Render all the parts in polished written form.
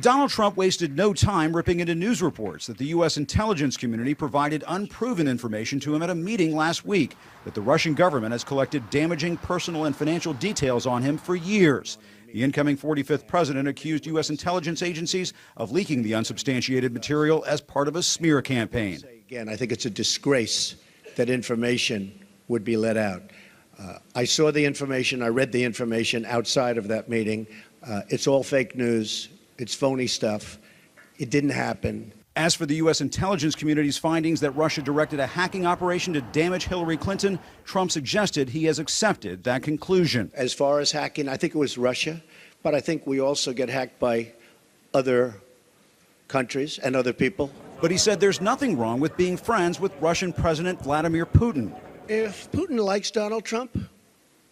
Donald Trump wasted no time ripping into news reports that the U.S. intelligence community provided unproven information to him at a meeting last week, that the Russian government has collected damaging personal and financial details on him for years. The incoming 45th president accused U.S. intelligence agencies of leaking the unsubstantiated material as part of a smear campaign. Again, I think it's a disgrace that information would be let out. I saw the information, I read the information outside of that meeting. It's all fake news. It's phony stuff. It didn't happen. As for the U.S. intelligence community's findings that Russia directed a hacking operation to damage Hillary Clinton, Trump suggested he has accepted that conclusion. As far as hacking, I think it was Russia, but I think we also get hacked by other countries and other people. But he said there's nothing wrong with being friends with Russian President Vladimir Putin. If Putin likes Donald Trump,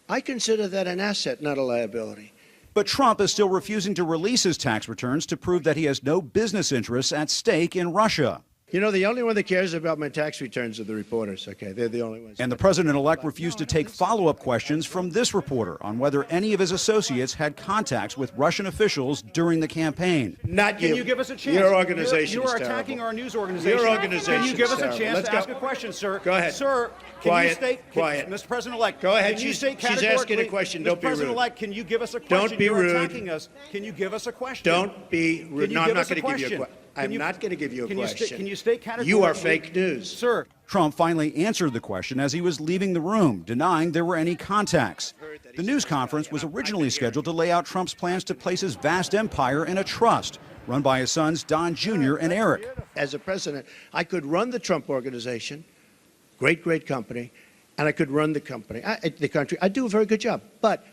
I consider that an asset, not a liability. But Trump is still refusing to release his tax returns to prove that he has no business interests at stake in Russia. You know, the only one that cares about my tax returns are the reporters, okay? They're the only ones. And the president-elect refused to take follow-up questions from this reporter on whether any of his associates had contacts with Russian officials during the campaign. Not you. Can you give us a chance? Your organization You are is attacking terrible. our news organization. Your organization Can you give us a terrible. chance Let's to ask go. a question, sir? Go ahead. Sir, can Quiet. you state, Quiet. Mr. President-elect, Go ahead. Can you state She's asking a categorically- question. Mr. Don't be rude. President-elect, can you give us a question? Don't be You're rude. attacking us. Can you give us a question? Don't be rude. Can you No, I'm give not us a going to give you a question? question. I'm not going to give you a question. Can you state categorically? You are fake news. Sir, Trump finally answered the question as he was leaving the room, denying there were any contacts. The news conference was originally scheduled to lay out Trump's plans to place his vast empire in a trust run by his sons Don Jr. and Eric. As a president, I could run the Trump Organization, great company, and I could run the country. I do a very good job, but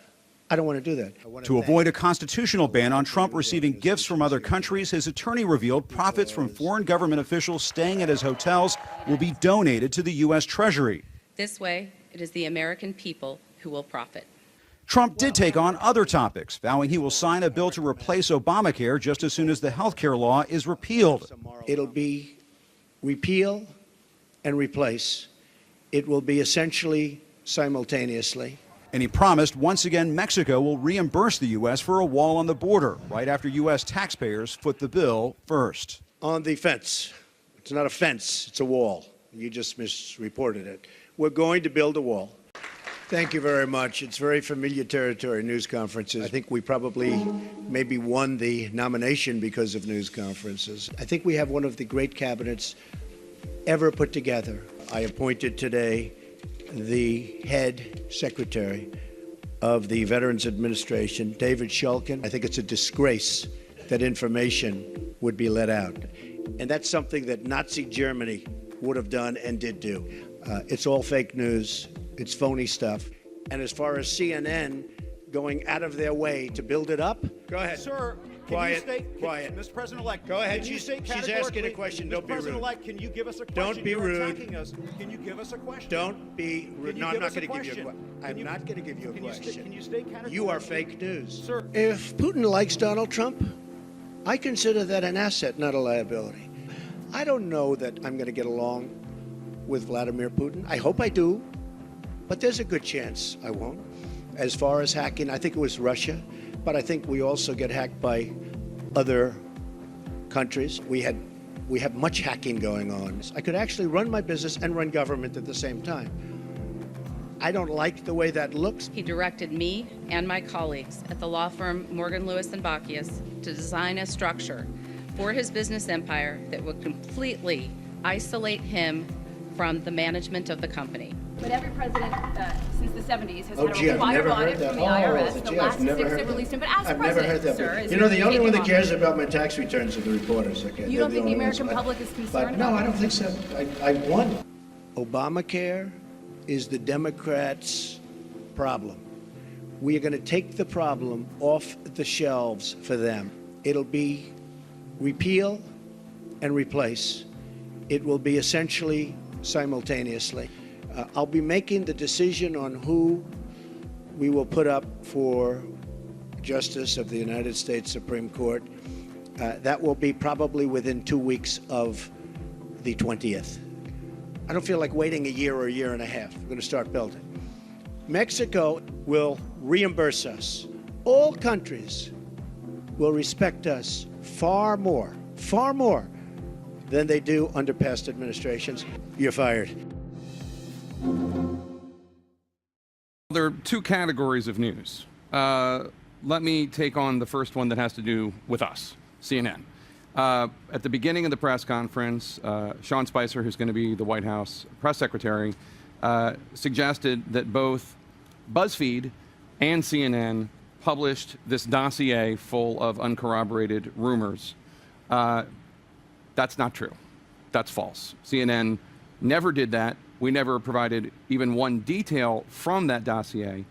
I don't want to do that. To avoid a constitutional ban on Trump receiving gifts from other countries, his attorney revealed profits from foreign government officials staying at his hotels will be donated to the U.S. Treasury. This way, it is the American people who will profit. Trump did take on other topics, vowing he will sign a bill to replace Obamacare just as soon as the health care law is repealed. It'll be repeal and replace. It will be essentially simultaneously. And he promised once again Mexico will reimburse the U.S. for a wall on the border, right after U.S. taxpayers foot the bill first. On the fence. It's not a fence, it's a wall. You just misreported it. We're going to build a wall. Thank you very much. It's very familiar territory, news conferences. I think we probably maybe won the nomination because of news conferences. I think we have one of the great cabinets ever put together. I appointed today the head secretary of the Veterans Administration, David Shulkin. I think it's a disgrace that information would be let out. And that's something that Nazi Germany would have done and did do. It's all fake news. It's phony stuff. And as far as CNN going out of their way to build it up, go ahead. Sir, Quiet. Quiet. Mr. President-elect, Go ahead. Can you state She's asking a question. Don't be rude. President-elect, can you give us a question? Don't be You're rude. attacking us. Can you give us a question? Don't be rude. Can you No, I'm give not us a going to give you a question? question. I'm not going to give you a Can you question. state categorically? You are fake news. Sir. If Putin likes Donald Trump, I consider that an asset, not a liability. I don't know that I'm going to get along with Vladimir Putin. I hope I do, but there's a good chance I won't. As far as hacking, I think it was Russia, but I think we also get hacked by other countries. We have much hacking going on. I could actually run my business and run government at the same time. I don't like the way that looks. He directed me and my colleagues at the law firm Morgan, Lewis & Bockius to design a structure for his business empire that would completely isolate him from the management of the company. But every president since the 70s has Oh, had gee, a I've wire never audit heard that. from the IRS. The Gee, last I've never 6 heard that that. released him. But as a I've never heard president, that. sir, is You know, the only one that making cares about my tax returns are the reporters. Okay. You don't think the only American ones. public is But concerned no, about I don't think so. I won. Obamacare is the Democrats' problem. We are going to take the problem off the shelves for them. It'll be repeal and replace. It will be essentially simultaneously. I'll be making the decision on who we will put up for Justice of the United States Supreme Court. That will be probably within 2 weeks of the 20th. I don't feel like waiting a year or a year and a half. We're going to start building. Mexico will reimburse us. All countries will respect us far more than they do under past administrations. You're fired. There are two categories of news. Let me take on the first one that has to do with us, CNN. At the beginning of the press conference, Sean Spicer, who's going to be the White House press secretary, suggested that both BuzzFeed and CNN published this dossier full of uncorroborated rumors. That's not true. That's false. CNN never did that. We never provided even one detail from that dossier,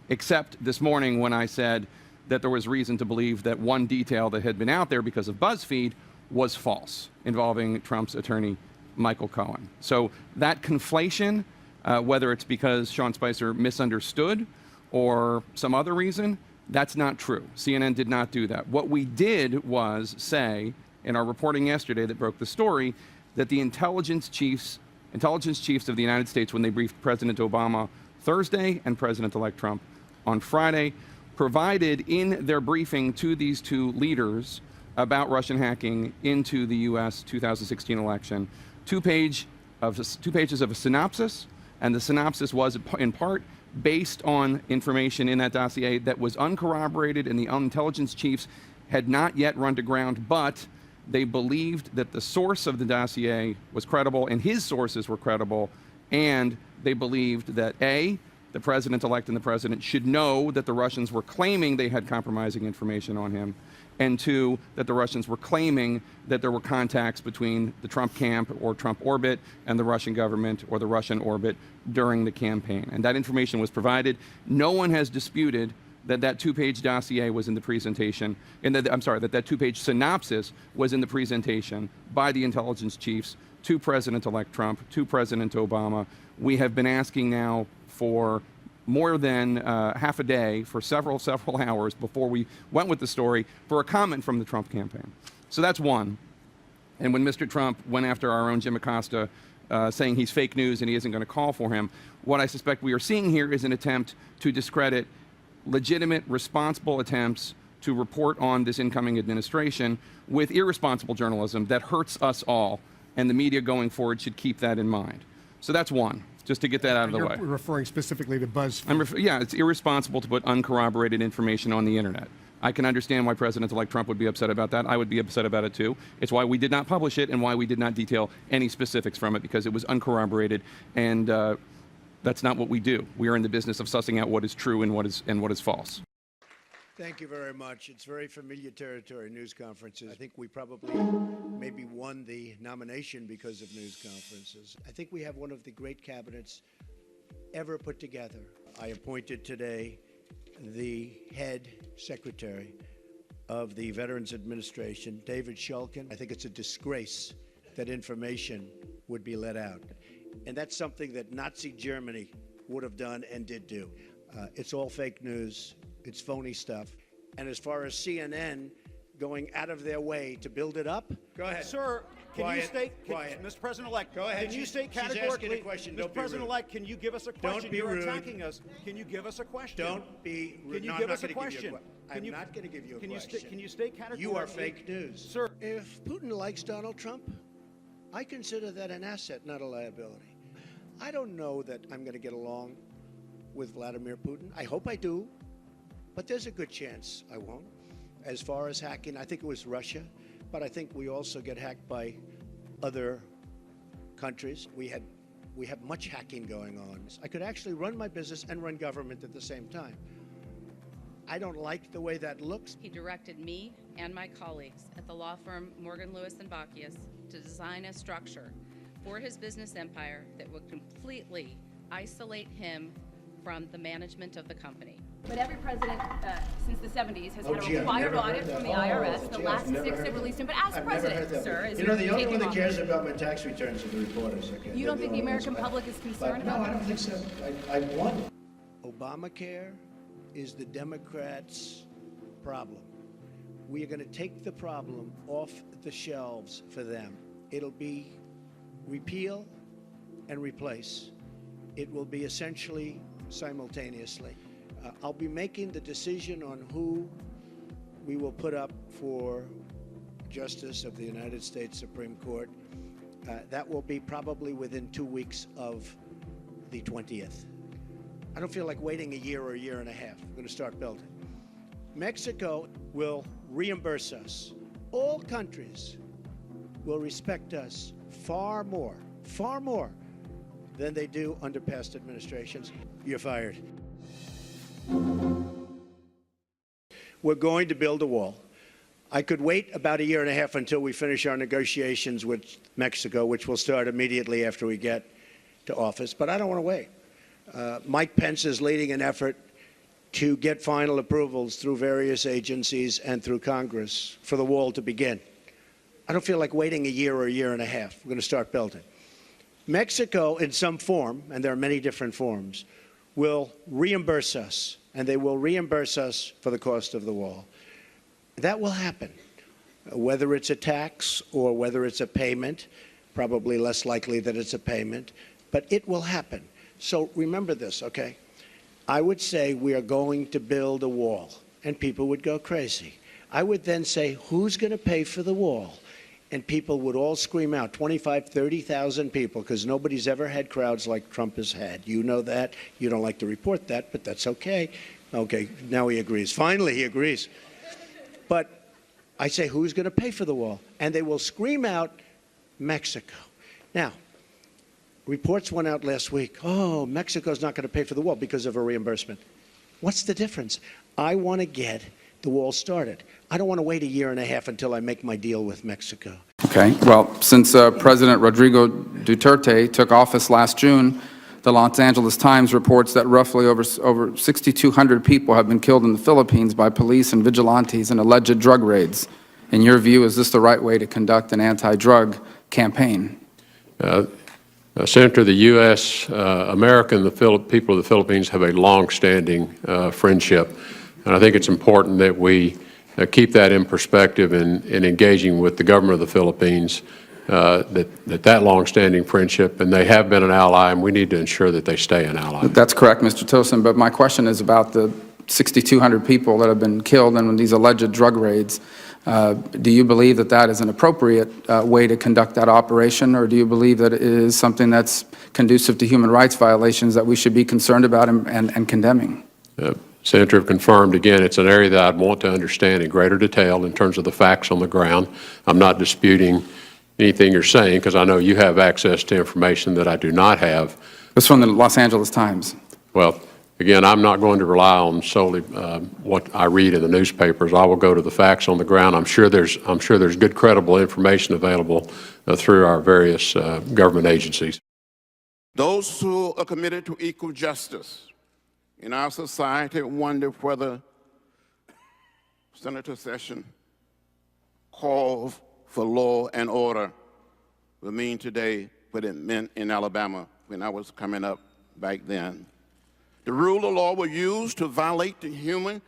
except this morning when I said that there was reason to believe that one detail that had been out there because of BuzzFeed was false, involving Trump's attorney, Michael Cohen. So that conflation, whether it's because Sean Spicer misunderstood or some other reason, that's not true. CNN did not do that. What we did was say in our reporting yesterday that broke the story that the intelligence chiefs of the United States, when they briefed President Obama Thursday and President-elect Trump on Friday, provided in their briefing to these two leaders about Russian hacking into the U.S. 2016 election, two pages of a synopsis, and the synopsis was in part based on information in that dossier that was uncorroborated, and the intelligence chiefs had not yet run to ground, but they believed that the source of the dossier was credible and his sources were credible, and they believed that A, the president-elect and the president should know that the Russians were claiming they had compromising information on him, and two, that the Russians were claiming that there were contacts between the Trump camp or Trump orbit and the Russian government or the Russian orbit during the campaign. And that information was provided. No one has disputed that that two-page dossier was in the presentation, that two-page synopsis was in the presentation by the intelligence chiefs to President-elect Trump, to President Obama. We have been asking now for more than half a day, for several hours before we went with the story, for a comment from the Trump campaign. So that's one. And when Mr. Trump went after our own Jim Acosta, saying he's fake news and he isn't going to call for him, what I suspect we are seeing here is an attempt to discredit legitimate, responsible attempts to report on this incoming administration with irresponsible journalism that hurts us all, and the media going forward should keep that in mind. So that's one, just to get that out of the way. You're referring specifically to BuzzFeed. Yeah, it's irresponsible to put uncorroborated information on the internet. I can understand why President-elect Trump would be upset about that. I would be upset about it too. It's why we did not publish it and why we did not detail any specifics from it, because it was uncorroborated, and that's not what we do. We are in the business of sussing out what is true and what is false. Thank you very much. It's very familiar territory, news conferences. I think we probably maybe won the nomination because of news conferences. I think we have one of the great cabinets ever put together. I appointed today the head secretary of the Veterans Administration, David Shulkin. I think it's a disgrace that information would be let out. And that's something that Nazi Germany would have done and did do. It's all fake news. It's phony stuff. And as far as CNN going out of their way to build it up, go ahead. Sir, can Quiet, you state, quiet. Mr. President-elect, Go ahead. can you state She's asking categorically, a question. Mr. Don't be rude. President-elect, can you give us a question? Don't be You're rude. attacking us. Can you give us a question? Don't be rude. Can you No, give I'm us not a gonna give you question? I'm not going to give you a question. Can you state categorically? You are fake news. Sir. If Putin likes Donald Trump, I consider that an asset, not a liability. I don't know that I'm going to get along with Vladimir Putin. I hope I do, but there's a good chance I won't. As far as hacking, I think it was Russia, but I think we also get hacked by other countries. We have much hacking going on. I could actually run my business and run government at the same time. I don't like the way that looks. He directed me and my colleagues at the law firm Morgan, Lewis & Bockius to design a structure for his business empire that would completely isolate him from the management of the company. But every president since the 70s has had a gee, I've required never audit heard that. from the IRS. The Gee, last I've never 6 heard have that. released him. But as I've never heard president, that. sir, as You know, the only taking one that off. cares about my tax returns are the reporters. Okay? You don't think the They're American the only public ones. is concerned No, about I that? don't think so. I won. Obamacare is the Democrats' problem. We are going to take the problem off the shelves for them. It'll be repeal and replace. It will be essentially simultaneously. I'll be making the decision on who we will put up for Justice of the United States Supreme Court. That will be probably within 2 weeks of the 20th. I don't feel like waiting a year or a year and a half. We're going to start building. Mexico will reimburse us. All countries will respect us far more than they do under past administrations. You're fired. We're going to build a wall. I could wait about a year and a half until we finish our negotiations with Mexico, which will start immediately after we get to office, but I don't want to wait. Mike Pence is leading an effort to get final approvals through various agencies and through Congress for the wall to begin. I don't feel like waiting a year or a year and a half. We're going to start building. Mexico, in some form, and there are many different forms, will reimburse us, and they will reimburse us for the cost of the wall. That will happen, whether it's a tax or whether it's a payment, probably less likely that it's a payment, but it will happen. So remember this, okay? I would say we are going to build a wall, and people would go crazy. I would then say, who's going to pay for the wall? And people would all scream out, 25, 30,000 people, because nobody's ever had crowds like Trump has had. You know that. You don't like to report that, but that's okay. Okay, now he agrees. Finally, he agrees. But I say, who's going to pay for the wall? And they will scream out, Mexico. Now, reports went out last week, oh, Mexico's not going to pay for the wall because of a reimbursement. What's the difference? I want to get the wall started. I don't want to wait a year and a half until I make my deal with Mexico. Okay. Well, since President Rodrigo Duterte took office last June, the Los Angeles Times reports that roughly over 6,200 people have been killed in the Philippines by police and vigilantes in alleged drug raids. In your view, is this the right way to conduct an anti-drug campaign? Senator, the U.S., America, and the people of the Philippines have a long-standing friendship. And I think it's important that we keep that in perspective in engaging with the government of the Philippines, that long-standing friendship, and they have been an ally, and we need to ensure that they stay an ally. That's correct, Mr. Tosin, but my question is about the 6,200 people that have been killed in these alleged drug raids. Do you believe that that is an appropriate way to conduct that operation, or do you believe that it is something that's conducive to human rights violations that we should be concerned about and condemning? Senator, confirmed. Again, it's an area that I'd want to understand in greater detail in terms of the facts on the ground. I'm not disputing anything you're saying because I know you have access to information that I do not have. This is from the Los Angeles Times. Well, again, I'm not going to rely on solely what I read in the newspapers. I will go to the facts on the ground. I'm sure there's good, credible information available through our various government agencies. Those who are committed to equal justice in our society wonder whether Senator Sessions' call for law and order will mean today what it meant in Alabama when I was coming up back then. The rule of law was used to violate the human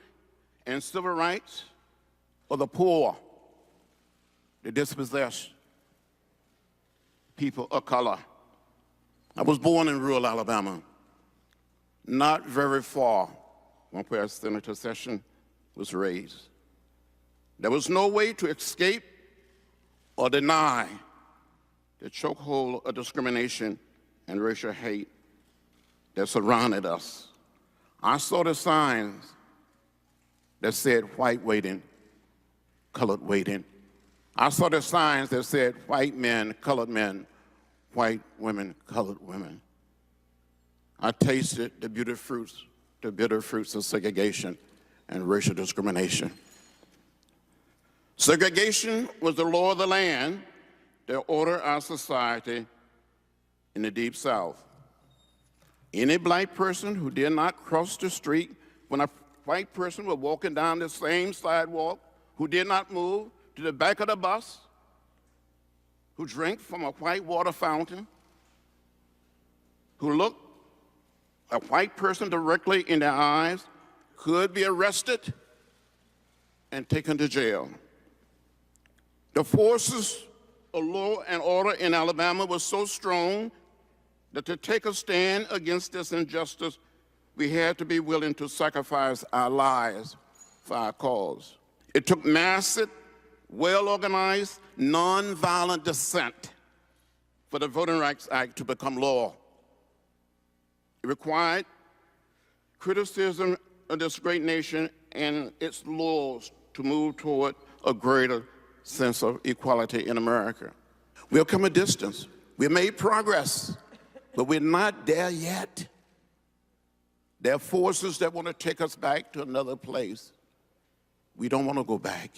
and civil rights of the poor, the dispossessed, people of color. I was born in rural Alabama, not very far from where Senator Sessions was raised. There was no way to escape or deny the chokehold of discrimination and racial hate that surrounded us. I saw the signs that said white waiting, colored waiting. I saw the signs that said white men, colored men, white women, colored women. I tasted the bitter fruits of segregation and racial discrimination. Segregation was the law of the land that ordered our society in the Deep South. Any black person who did not cross the street when a white person was walking down the same sidewalk, who did not move to the back of the bus, who drank from a white water fountain, who looked a white person directly in their eyes, could be arrested and taken to jail. The forces of law and order in Alabama were so strong that to take a stand against this injustice, we had to be willing to sacrifice our lives for our cause. It took massive, well-organized, nonviolent dissent for the Voting Rights Act to become law. It required criticism of this great nation and its laws to move toward a greater sense of equality in America. We have come a distance. We've made progress, but we're not there yet. There are forces that want to take us back to another place. We don't want to go back.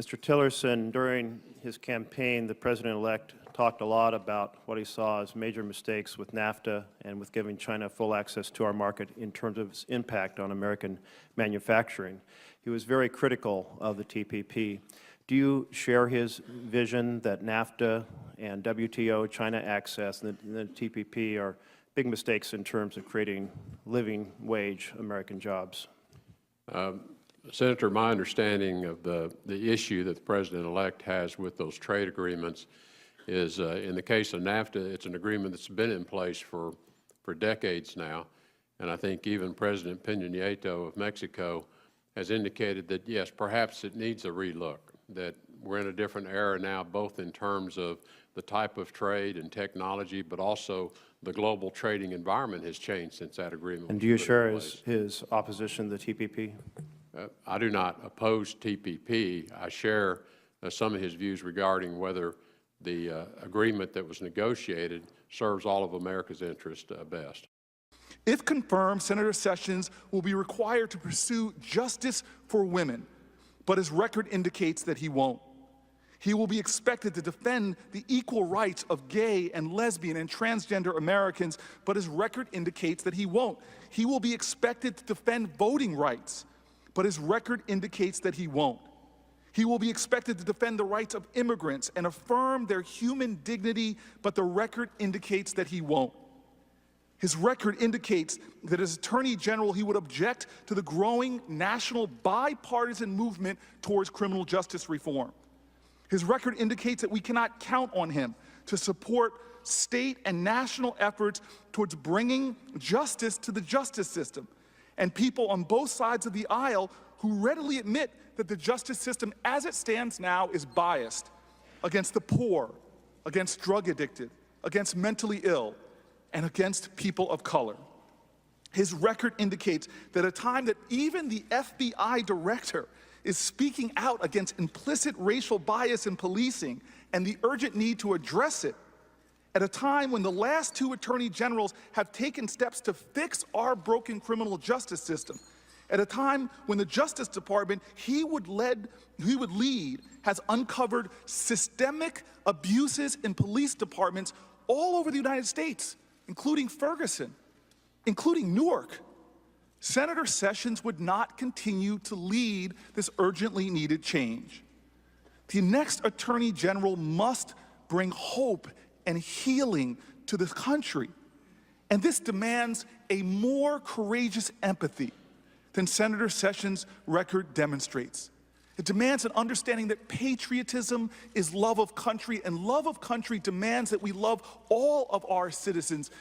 Mr. Tillerson, during his campaign, the president-elect talked a lot about what he saw as major mistakes with NAFTA and with giving China full access to our market in terms of its impact on American manufacturing. He was very critical of the TPP. Do you share his vision that NAFTA and WTO, China access, and the TPP are big mistakes in terms of creating living wage American jobs? Senator, my understanding of the issue that the President-elect has with those trade agreements is, in the case of NAFTA, it's an agreement that's been in place for decades now. And I think even President Peña Nieto of Mexico has indicated that, yes, perhaps it needs a relook, that we're in a different era now, both in terms of the type of trade and technology, but also the global trading environment has changed since that agreement. And do you share his opposition to the TPP? I do not oppose TPP. I share some of his views regarding whether the agreement that was negotiated serves all of America's interest best. If confirmed, Senator Sessions will be required to pursue justice for women, but his record indicates that he won't. He will be expected to defend the equal rights of gay and lesbian and transgender Americans, but his record indicates that he won't. He will be expected to defend voting rights, but his record indicates that he won't. He will be expected to defend the rights of immigrants and affirm their human dignity, but the record indicates that he won't. His record indicates that as Attorney General, he would object to the growing national bipartisan movement towards criminal justice reform. His record indicates that we cannot count on him to support state and national efforts towards bringing justice to the justice system, and people on both sides of the aisle who readily admit that the justice system as it stands now is biased against the poor, against drug addicted, against mentally ill, and against people of color. His record indicates that at a time that even the FBI director is speaking out against implicit racial bias in policing and the urgent need to address it, at a time when the last two attorney generals have taken steps to fix our broken criminal justice system, at a time when the Justice Department he would lead has uncovered systemic abuses in police departments all over the United States, including Ferguson, including Newark, Senator Sessions would not continue to lead this urgently needed change. The next Attorney General must bring hope and healing to this country. And this demands a more courageous empathy than Senator Sessions' record demonstrates. It demands an understanding that patriotism is love of country, and love of country demands that we love all of our citizens,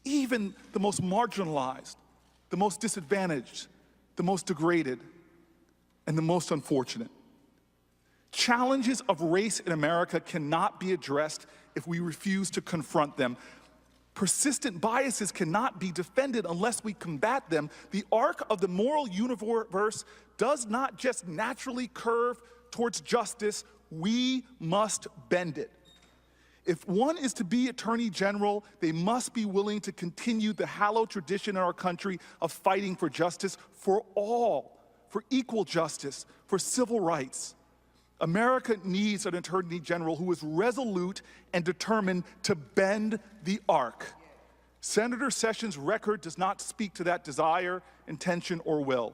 even the most marginalized, the most disadvantaged, the most degraded, and the most unfortunate. Challenges of race in America cannot be addressed if we refuse to confront them. Persistent biases cannot be defended unless we combat them. The arc of the moral universe does not just naturally curve towards justice, we must bend it. If one is to be Attorney General, they must be willing to continue the hallowed tradition in our country of fighting for justice for all, for equal justice, for civil rights. America needs an Attorney General who is resolute and determined to bend the arc. Senator Sessions' record does not speak to that desire, intention, or will.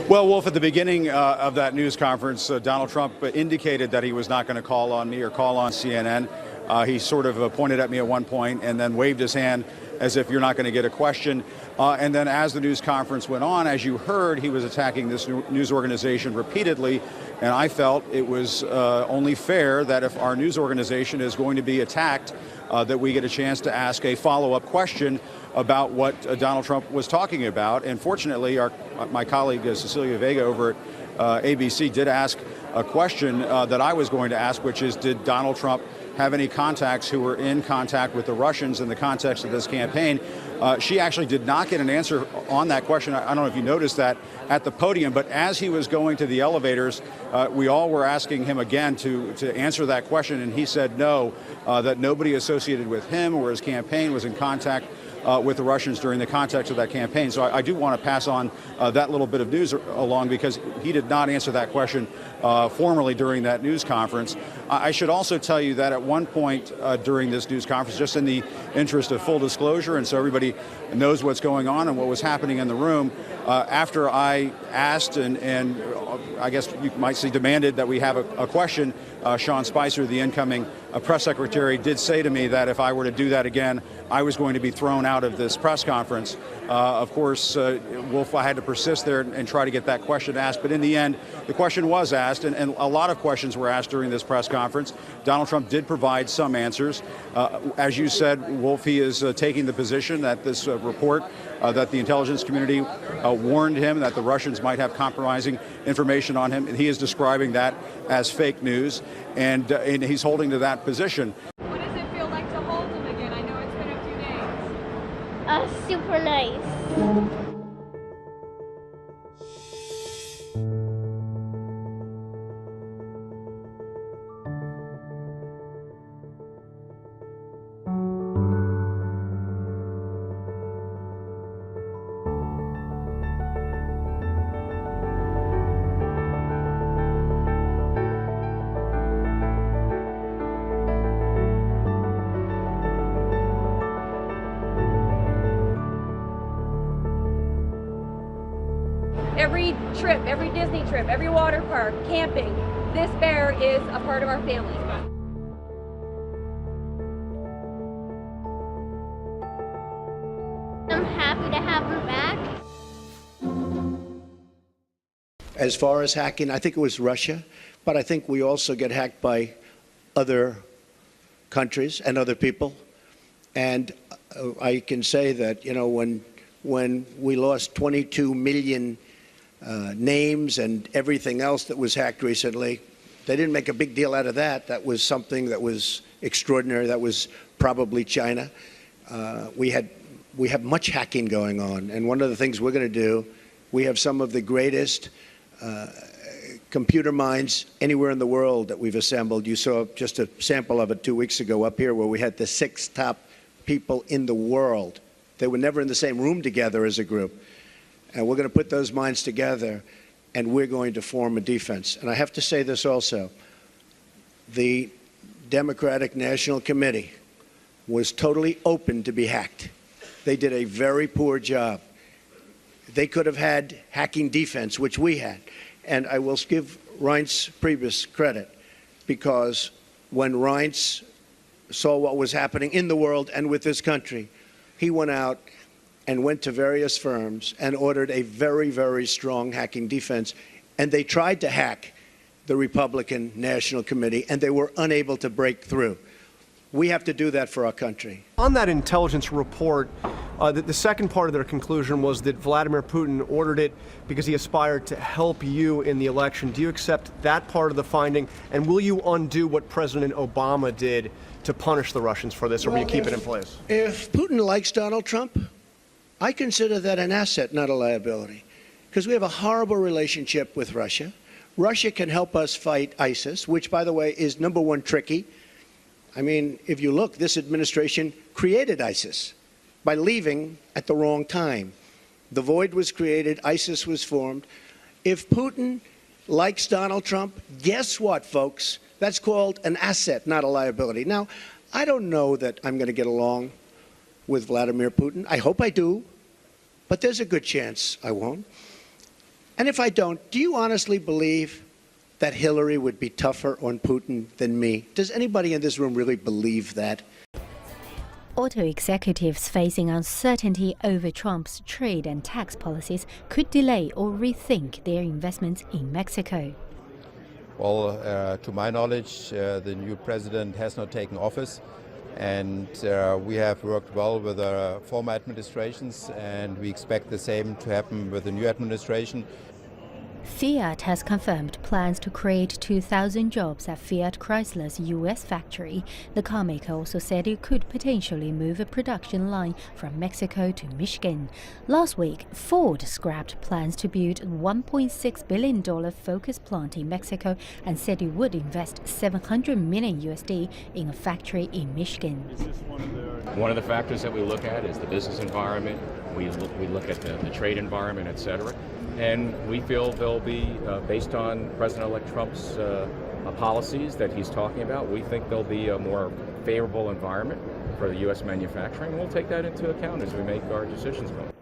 Well, Wolf, at the beginning of that news conference, Donald Trump indicated that he was not going to call on me or call on CNN. He sort of pointed at me at one point and then waved his hand as if you're not going to get a question. And then as the news conference went on, as you heard, he was attacking this news organization repeatedly. And I felt it was only fair that if our news organization is going to be attacked, that we get a chance to ask a follow-up question about what Donald Trump was talking about. And fortunately, my colleague Cecilia Vega over ABC did ask a question that I was going to ask, which is, did Donald Trump have any contacts who were in contact with the Russians in the context of this campaign? She actually did not get an answer on that question. I don't know if you noticed that at the podium, but as he was going to the elevators, we all were asking him again to answer that question, and he said no, that nobody associated with him or his campaign was in contact with the Russians during the context of that campaign. So I do want to pass on that little bit of news along, because he did not answer that question formally during that news conference. I should also tell you that at one point during this news conference, just in the interest of full disclosure, and so everybody knows what's going on and what was happening in the room, after I asked and I guess you might say demanded that we have a question, Sean Spicer, the incoming press secretary, did say to me that if I were to do that again, I was going to be thrown out of this press conference. Of course, Wolf, I had to persist there and try to get that question asked. But in the end, the question was asked, and a lot of questions were asked during this press conference. Donald Trump did provide some answers. As you said, Wolf, he is taking the position that this report that the intelligence community warned him that the Russians might have compromising information on him. And he is describing that as fake news, and he's holding to that position. What does it feel like to hold him again? I know it's been a few days. Super nice. Every trip, every Disney trip, every water park, camping, this bear is a part of our family. I'm happy to have him back. As far as hacking, I think it was Russia, but I think we also get hacked by other countries and other people. And I can say that, you know, when we lost 22 million names and everything else that was hacked recently, they didn't make a big deal out of that. That was something that was extraordinary. That was probably China. We have much hacking going on, and one of the things we're going to do, we have some of the greatest computer minds anywhere in the world that we've assembled. You saw just a sample of it 2 weeks ago up here, where we had the 6 top people in the world. They were never in the same room together as a group. And we're going to put those minds together, and we're going to form a defense. And I have to say this also. The Democratic National Committee was totally open to be hacked. They did a very poor job. They could have had hacking defense, which we had. And I will give Reince Priebus credit, because when Reince saw what was happening in the world and with this country, he went out and went to various firms and ordered a very, very strong hacking defense. And they tried to hack the Republican National Committee, and they were unable to break through. We have to do that for our country. On that intelligence report, the second part of their conclusion was that Vladimir Putin ordered it because he aspired to help you in the election. Do you accept that part of the finding? And will you undo what President Obama did to punish the Russians for this, or will you keep it in place? If Putin likes Donald Trump, I consider that an asset, not a liability, because we have a horrible relationship with Russia. Russia can help us fight ISIS, which, by the way, is #1 tricky. I mean, if you look, this administration created ISIS by leaving at the wrong time. The void was created, ISIS was formed. If Putin likes Donald Trump, guess what, folks? That's called an asset, not a liability. Now, I don't know that I'm going to get along with Vladimir Putin. I hope I do, but there's a good chance I won't. And if I don't, do you honestly believe that Hillary would be tougher on Putin than me? Does anybody in this room really believe that? Auto executives facing uncertainty over Trump's trade and tax policies could delay or rethink their investments in Mexico. Well, to my knowledge, the new president has not taken office. And we have worked well with our former administrations, and we expect the same to happen with the new administration. Fiat has confirmed plans to create 2,000 jobs at Fiat Chrysler's U.S. factory. The carmaker also said it could potentially move a production line from Mexico to Michigan. Last week, Ford scrapped plans to build a $1.6 billion Focus plant in Mexico and said it would invest $700 million in a factory in Michigan. One of the factors that we look at is the business environment. We look at the trade environment, et cetera. And we feel they'll be, based on President-elect Trump's policies that he's talking about, we think there'll be a more favorable environment for the U.S. manufacturing. And we'll take that into account as we make our decisions going.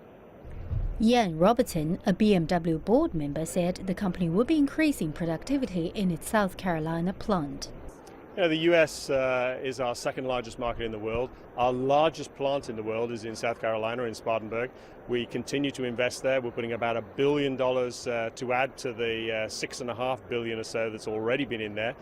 Ian Robertson, a BMW board member, said the company will be increasing productivity in its South Carolina plant. The U.S. is our second largest market in the world. Our largest plant in the world is in South Carolina, in Spartanburg. We continue to invest there. We're putting about $1 billion to add to the $6.5 billion or so that's already been in there.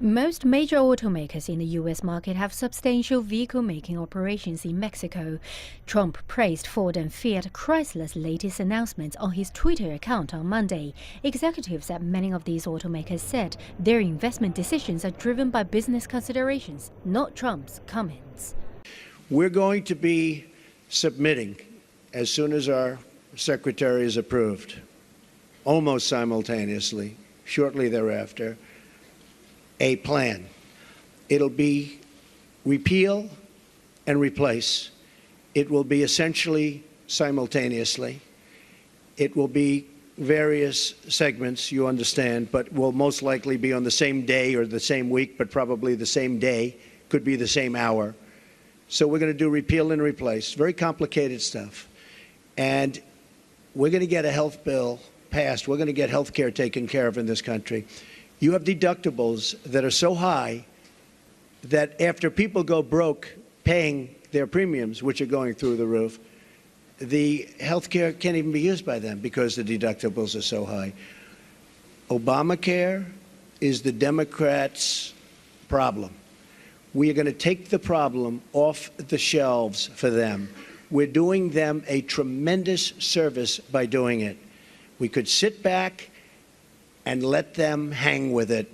Most major automakers in the U.S. market have substantial vehicle-making operations in Mexico. Trump praised Ford and Fiat Chrysler's latest announcements on his Twitter account on Monday. Executives at many of these automakers said their investment decisions are driven by business considerations, not Trump's comments. We're going to be submitting, as soon as our secretary is approved, almost simultaneously, shortly thereafter, a plan. It'll be repeal and replace. It will be essentially simultaneously. It will be various segments, you understand, but will most likely be on the same day or the same week, but probably the same day, could be the same hour. So we're going to do repeal and replace. Very complicated stuff. And we're going to get a health bill passed. We're going to get health care taken care of in this country. You have deductibles that are so high that after people go broke paying their premiums, which are going through the roof, the health care can't even be used by them because the deductibles are so high. Obamacare is the Democrats' problem. We are going to take the problem off the shelves for them. We're doing them a tremendous service by doing it. We could sit back and let them hang with it.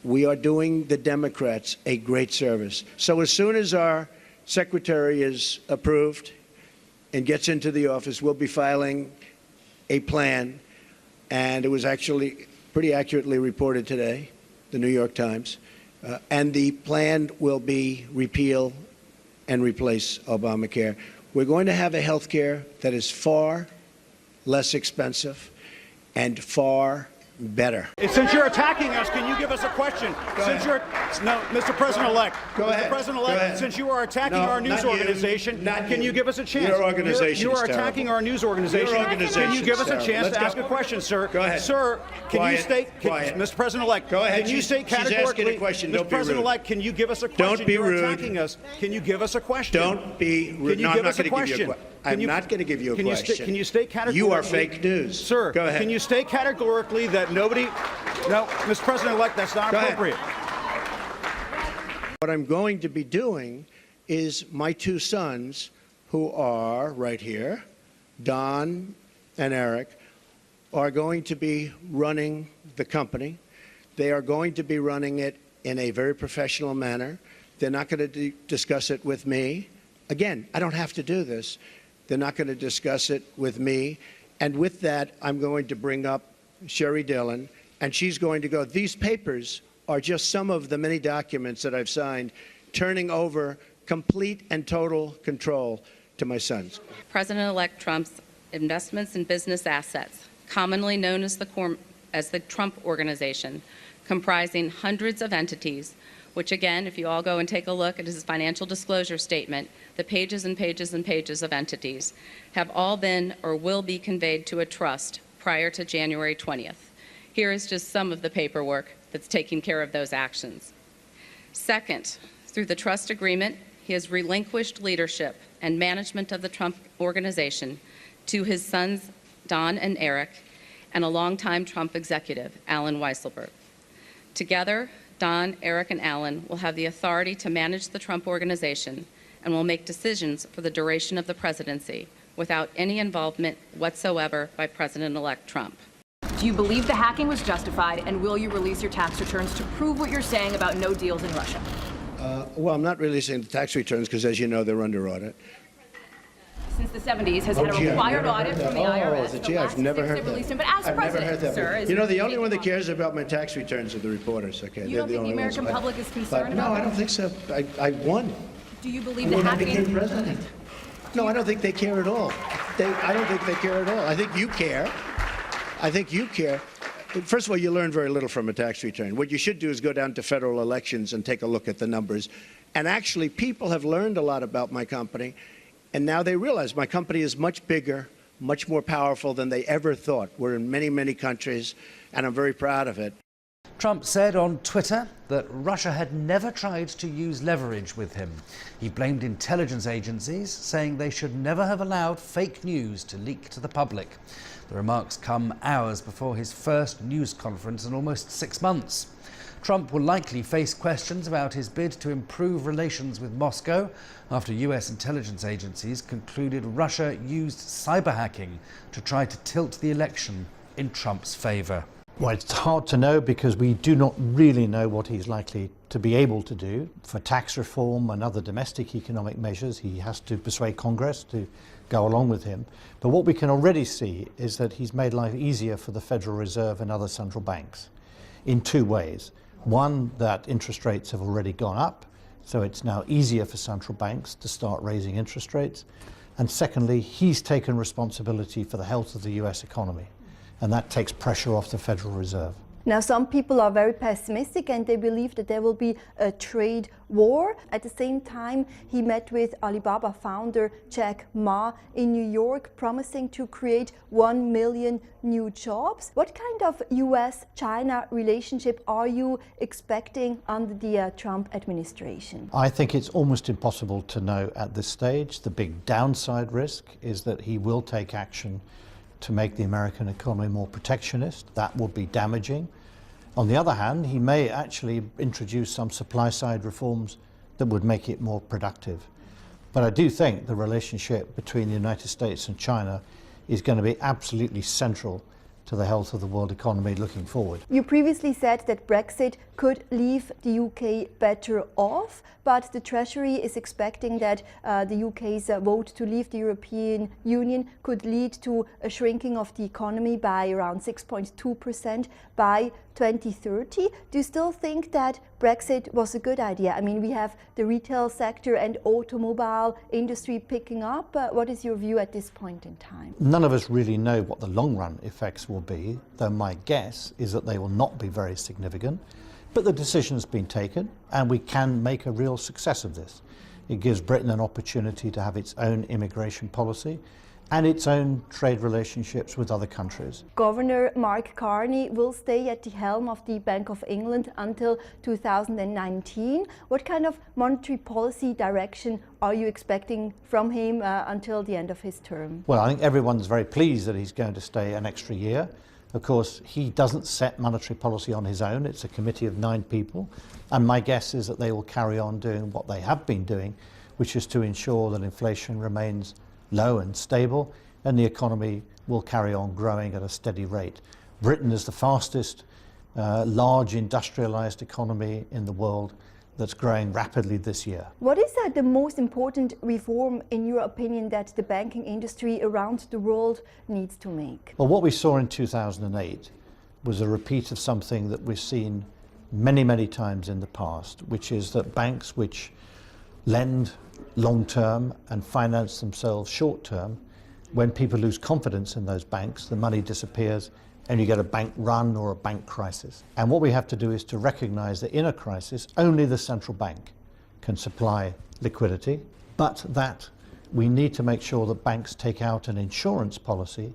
We are doing the Democrats a great service. So as soon as our secretary is approved and gets into the office, we'll be filing a plan. And it was actually pretty accurately reported today, the New York Times. And the plan will be repeal and replace Obamacare. We're going to have a health care that is far less expensive and far better. Since you're attacking us, can you give us a question? No, Mr. President-elect. Go ahead. Mr. President-elect, since you are attacking our news organization, can you give us a chance? Your organization You are is attacking terrible. our news organization. Your organization Can you give us a is chance terrible. to ask a question, sir? Go ahead. Sir, can Quiet. you state, Quiet. Mr. President-elect, Go ahead. can you state She's asking categorically, a question. Mr. Don't be rude. President-elect, can you give us a question? Don't be You're rude. attacking us. Can you give us a question? Don't be rude. Can you No, give I'm us not a going to give you a question? question. I'm not going to give you a question. Can you state categorically? You are fake news. Sir, go ahead. Can you state categorically that nobody... No, Mr. President-elect, that's not Go ahead. appropriate. What I'm going to be doing is my two sons, who are right here, Don and Eric, are going to be running the company. They are going to be running it in a very professional manner. They're not going to discuss it with me. Again, I don't have to do this. They're not going to discuss it with me. And with that, I'm going to bring up Sherry Dillon, and she's going to go, these papers are just some of the many documents that I've signed, turning over complete and total control to my sons. President-elect Trump's investments in business assets, commonly known as the Trump Organization, comprising hundreds of entities, which again, if you all go and take a look at his financial disclosure statement, the pages and pages and pages of entities have all been or will be conveyed to a trust prior to January 20th. Here is just some of the paperwork that's taking care of those actions. Second, through the trust agreement, he has relinquished leadership and management of the Trump Organization to his sons, Don and Eric, and a longtime Trump executive, Alan Weisselberg. Together, Don, Eric, and Alan will have the authority to manage the Trump Organization and will make decisions for the duration of the presidency without any involvement whatsoever by President-elect Trump. Do you believe the hacking was justified, and will you release your tax returns to prove what you're saying about no deals in Russia? Well, I'm not releasing the tax returns because, as you know, they're under audit. Since the 70s, has had a required audit from the IRS. I've never heard that. But as president, sir, You know, the only one that cares about my tax returns are the reporters, okay? You don't think the American public is concerned No, about I don't think so. I won. Do you believe the hacking? became president. No, I don't think they care at all. I don't think they care at all. I think you care. I think you care. First of all, you learn very little from a tax return. What you should do is go down to federal elections and take a look at the numbers. And actually, people have learned a lot about my company, and now they realize my company is much bigger, much more powerful than they ever thought. We're in many, many countries, and I'm very proud of it. Trump said on Twitter that Russia had never tried to use leverage with him. He blamed intelligence agencies, saying they should never have allowed fake news to leak to the public. The remarks come hours before his first news conference in almost 6 months. Trump will likely face questions about his bid to improve relations with Moscow after US intelligence agencies concluded Russia used cyber hacking to try to tilt the election in Trump's favor. Well, it's hard to know because we do not really know what he's likely to be able to do. For tax reform and other domestic economic measures, he has to persuade Congress to go along with him. But what we can already see is that he's made life easier for the Federal Reserve and other central banks in two ways. One, that interest rates have already gone up, so it's now easier for central banks to start raising interest rates. And secondly, he's taken responsibility for the health of the US economy, and that takes pressure off the Federal Reserve. Now, some people are very pessimistic and they believe that there will be a trade war. At the same time, he met with Alibaba founder Jack Ma in New York, promising to create 1 million new jobs. What kind of US-China relationship are you expecting under the Trump administration? I think it's almost impossible to know at this stage. The big downside risk is that he will take action to make the American economy more protectionist. That will be damaging. On the other hand, he may actually introduce some supply-side reforms that would make it more productive. But I do think the relationship between the United States and China is going to be absolutely central to the health of the world economy looking forward. You previously said that Brexit could leave the UK better off, but the Treasury is expecting that the UK's vote to leave the European Union could lead to a shrinking of the economy by around 6.2% by 2030. Do you still think that Brexit was a good idea? I mean, we have the retail sector and automobile industry picking up. What is your view at this point in time? None of us really know what the long-run effects will be, though my guess is that they will not be very significant. But the decision has been taken, and we can make a real success of this. It gives Britain an opportunity to have its own immigration policy and its own trade relationships with other countries. Governor Mark Carney will stay at the helm of the Bank of England until 2019. What kind of monetary policy direction are you expecting from him until the end of his term? Well, I think everyone's very pleased that he's going to stay an extra year. Of course, he doesn't set monetary policy on his own. It's a committee of 9 people. And my guess is that they will carry on doing what they have been doing, which is to ensure that inflation remains low and stable, and the economy will carry on growing at a steady rate. Britain is the fastest large industrialized economy in the world that's growing rapidly this year. What is the most important reform, in your opinion, that the banking industry around the world needs to make? Well, what we saw in 2008 was a repeat of something that we've seen many, many times in the past, which is that banks which lend long-term and finance themselves short-term, when people lose confidence in those banks, the money disappears and you get a bank run or a bank crisis. And what we have to do is to recognize that in a crisis, only the central bank can supply liquidity, but that we need to make sure that banks take out an insurance policy.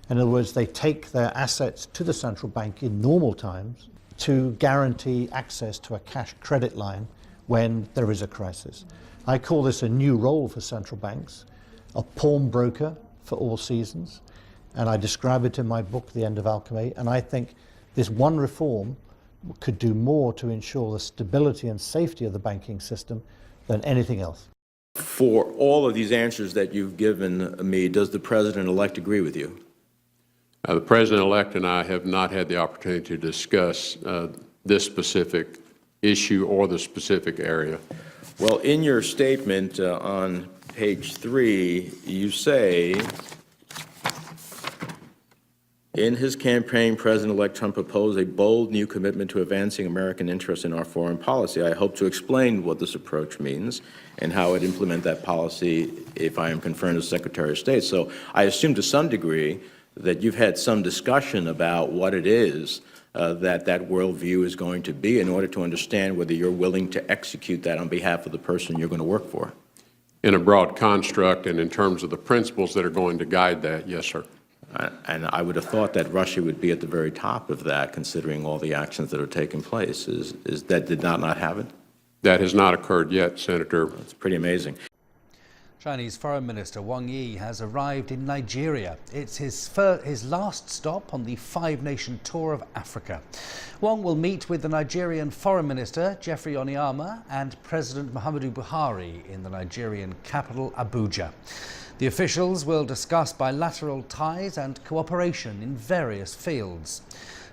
In other words, they take their assets to the central bank in normal times to guarantee access to a cash credit line when there is a crisis. I call this a new role for central banks, a pawnbroker for all seasons. And I describe it in my book, The End of Alchemy, and I think this one reform could do more to ensure the stability and safety of the banking system than anything else. For all of these answers that you've given me, does the President-elect agree with you? The President-elect and I have not had the opportunity to discuss this specific issue or the specific area. Well, in your statement on page 3, you say, in his campaign, President-elect Trump proposed a bold new commitment to advancing American interests in our foreign policy. I hope to explain what this approach means and how it implement that policy if I am confirmed as Secretary of State. So I assume to some degree that you've had some discussion about what it is that worldview is going to be in order to understand whether you're willing to execute that on behalf of the person you're going to work for. In a broad construct and in terms of the principles that are going to guide that, yes, sir. And I would have thought that Russia would be at the very top of that, considering all the actions that are taking place. Is that did not happen? That has not occurred yet, Senator. It's pretty amazing. Chinese Foreign Minister Wang Yi has arrived in Nigeria. It's his last stop on the five-nation tour of Africa. Wang will meet with the Nigerian Foreign Minister Geoffrey Onyeama and President Muhammadu Buhari in the Nigerian capital Abuja. The officials will discuss bilateral ties and cooperation in various fields.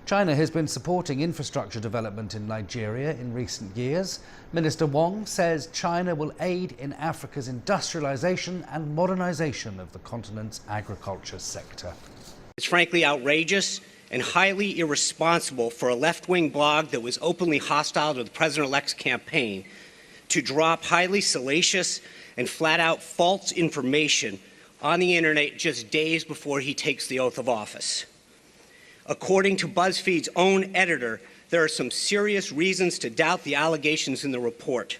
China has been supporting infrastructure development in Nigeria in recent years. Minister Wang says China will aid in Africa's industrialization and modernization of the continent's agriculture sector. It's frankly outrageous and highly irresponsible for a left-wing blog that was openly hostile to the President-elect's campaign to drop highly salacious and flat-out false information on the internet just days before he takes the oath of office. According to BuzzFeed's own editor, there are some serious reasons to doubt the allegations in the report.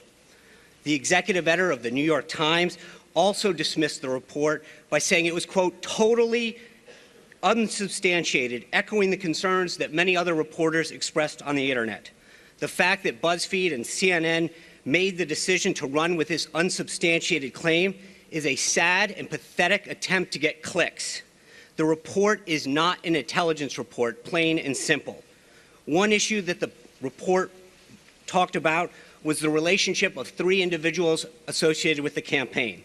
The executive editor of the New York Times also dismissed the report by saying it was, quote, totally unsubstantiated, echoing the concerns that many other reporters expressed on the internet. The fact that BuzzFeed and CNN made the decision to run with this unsubstantiated claim is a sad and pathetic attempt to get clicks. The report is not an intelligence report, plain and simple. One issue that the report talked about was the relationship of 3 individuals associated with the campaign.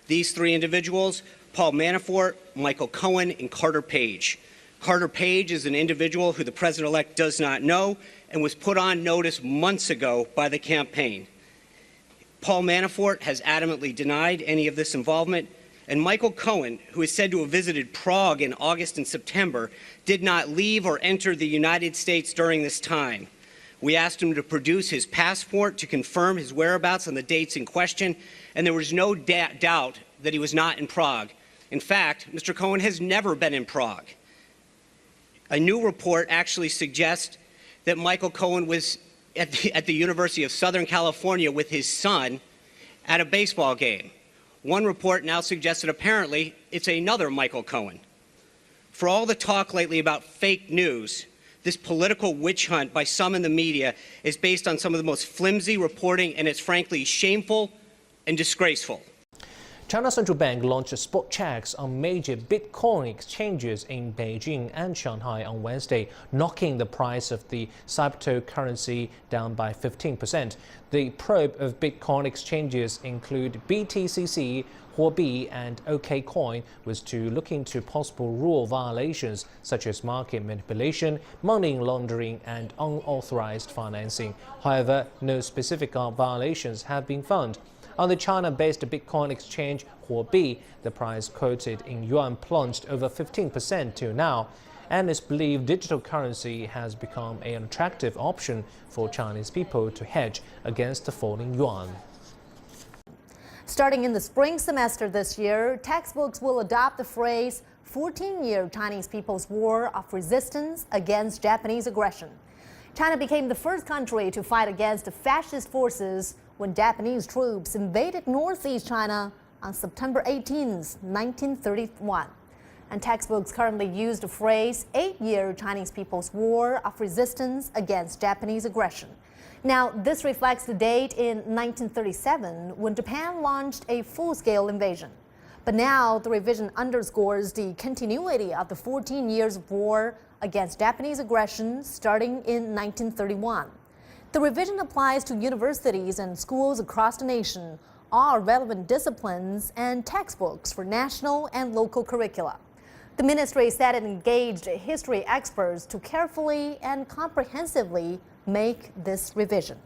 These 3 individuals, Paul Manafort, Michael Cohen, and Carter Page. Carter Page is an individual who the President-elect does not know and was put on notice months ago by the campaign. Paul Manafort has adamantly denied any of this involvement, and Michael Cohen, who is said to have visited Prague in August and September, did not leave or enter the United States during this time. We asked him to produce his passport to confirm his whereabouts on the dates in question, and there was no doubt that he was not in Prague. In fact, Mr. Cohen has never been in Prague. A new report actually suggests that Michael Cohen was at the University of Southern California with his son at a baseball game. One report now suggests that apparently it's another Michael Cohen. For all the talk lately about fake news, this political witch hunt by some in the media is based on some of the most flimsy reporting, and it's frankly shameful and disgraceful. China's central bank launched spot checks on major Bitcoin exchanges in Beijing and Shanghai on Wednesday, knocking the price of the cryptocurrency down by 15%. The probe of Bitcoin exchanges include BTCC, Huobi, and OKCoin, was to look into possible rule violations such as market manipulation, money laundering, and unauthorized financing. However, no specific violations have been found. On the China-based Bitcoin exchange Huobi, the price quoted in yuan plunged over 15% till now, and it's believed digital currency has become an attractive option for Chinese people to hedge against the falling yuan. Starting in the spring semester this year, textbooks will adopt the phrase 14-year Chinese People's War of Resistance against Japanese aggression. China became the first country to fight against the fascist forces when Japanese troops invaded northeast China on September 18, 1931. And textbooks currently use the phrase 8-year Chinese People's War of Resistance against Japanese aggression. Now, this reflects the date in 1937 when Japan launched a full-scale invasion. But now the revision underscores the continuity of the 14 years of war against Japanese aggression starting in 1931. The revision applies to universities and schools across the nation, all relevant disciplines and textbooks for national and local curricula. The ministry said it engaged history experts to carefully and comprehensively make this revision.